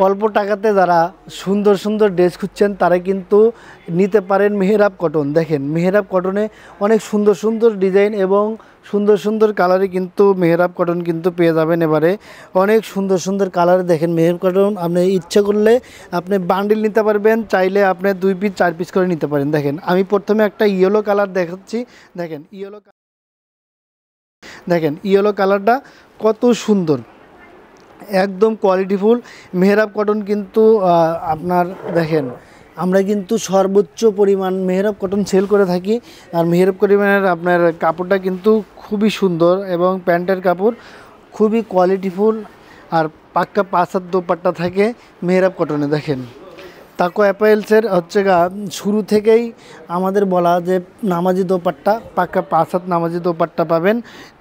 অল্প টাকাতে যারা সুন্দর সুন্দর ড্রেস খুঁজছেন তারা কিন্তু নিতে পারেন মেহরাব কটন। দেখেন মেহরাব কটনে অনেক সুন্দর সুন্দর ডিজাইন এবং সুন্দর সুন্দর কালারে কিন্তু মেহরাব কটন কিন্তু পেয়ে যাবেন। এবারে অনেক সুন্দর সুন্দর কালারে দেখেন মেহরাব কটন আপনি ইচ্ছা করলে আপনি বান্ডিল নিতে পারবেন, চাইলে আপনি 2 পিস 4 পিস করে নিতে পারেন। দেখেন আমি প্রথমে একটা ইয়েলো কালার দেখাচ্ছি। দেখেন ইয়েলো কালারটা কত সুন্দর, একদম কোয়ালিটিফুল মেহরাব কটন কিন্তু আপনার দেখেন আমরা কিন্তু সর্বোচ্চ পরিমাণ মেহরাব কটন সেল করে থাকি। আর মেহরাব পরিমাণের আপনার কাপড়টা কিন্তু খুবই সুন্দর এবং প্যান্টের কাপড় খুবই কোয়ালিটিফুল আর পাক্কা 5 হাত দোপাট্টা থাকে মেহরাব কটনে। দেখেন তাকো অ্যাপারেলসের হচ্ছে শুরু থেকেই আমাদের বলা যে নামাজি দোপাট্টা, পাক্কা 5 হাত নামাজি দোপাট্টা পাবেন,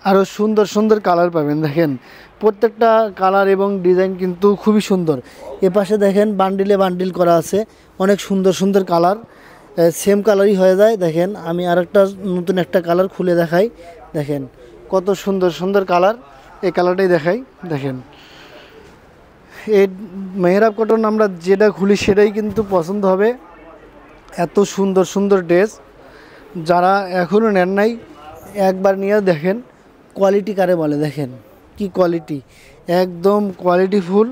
আরও সুন্দর সুন্দর কালার পাবেন। দেখেন প্রত্যেকটা কালার এবং ডিজাইন কিন্তু খুবই সুন্দর। এপাশে দেখেন বান্ডিলে বান্ডিল করা আছে, অনেক সুন্দর সুন্দর কালার, সেম কালারই হয়ে যায়। দেখেন আমি আরেকটা নতুন একটা কালার খুলে দেখাই। দেখেন কত সুন্দর সুন্দর কালার, এই কালারটাই দেখাই। দেখেন এই মেহরাব কটন আমরা যেটা খুলি সেটাই কিন্তু পছন্দ হবে, এত সুন্দর সুন্দর ড্রেস। যারা এখনও নেন নাই একবার নিয়ে দেখেন কোয়ালিটি কারে বলে। দেখেন কি কোয়ালিটি, একদম কোয়ালিটিফুল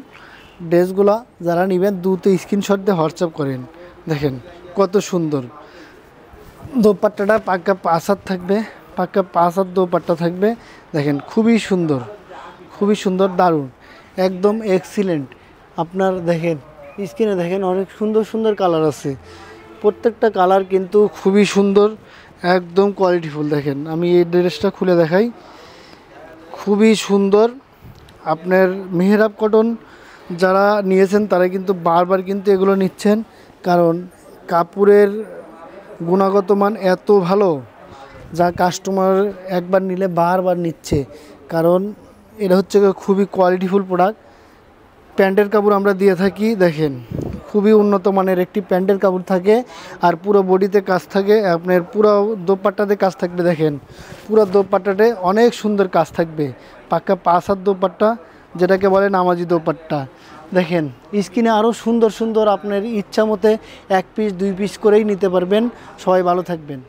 ড্রেসগুলা। যারা নেবেন দ্রুত স্ক্রিনশট দিয়ে হোয়াটসঅ্যাপ করেন। দেখেন কত সুন্দর দোপাট্টাটা, পাক্কা 5 হাত থাকবে, পাক্কা 5 হাত দোপাট্টা থাকবে। দেখেন খুবই সুন্দর, খুবই সুন্দর, দারুণ, একদম এক্সিলেন্ট। আপনার দেখেন স্ক্রিনে দেখেন অনেক সুন্দর সুন্দর কালার আছে, প্রত্যেকটা কালার কিন্তু খুবই সুন্দর, একদম কোয়ালিটিফুল। দেখেন আমি এই ড্রেসটা খুলে দেখাই, খুবই সুন্দর। আপনার মেহরাব কটন যারা নিয়েছেন তারা কিন্তু বারবার কিন্তু এগুলো নিচ্ছেন, কারণ কাপড়ের গুণগত মান এত ভালো যা কাস্টমার একবার নিলে বারবার নিচ্ছে, কারণ এটা হচ্ছে খুবই কোয়ালিটিফুল প্রোডাক্ট। প্যান্টের কাপড় আমরা দিয়ে থাকি। দেখেন খুবই উন্নত মানের একটি প্যান্টের কাপড় থাকে, আর পুরো বডিতে কাজ থাকে, আপনার পুরো দোপাট্টাতে কাজ থাকবে। দেখেন পুরো দোপাট্টাতে অনেক সুন্দর কাজ থাকবে, পাক্কা 5 হাত দোপাট্টা, যেটাকে বলে নামাজি দোপাট্টা। দেখেন স্ক্রিনে আরও সুন্দর সুন্দর আপনার ইচ্ছা মতে 1 পিস 2 পিস করেই নিতে পারবেন। সবাই ভালো থাকবেন।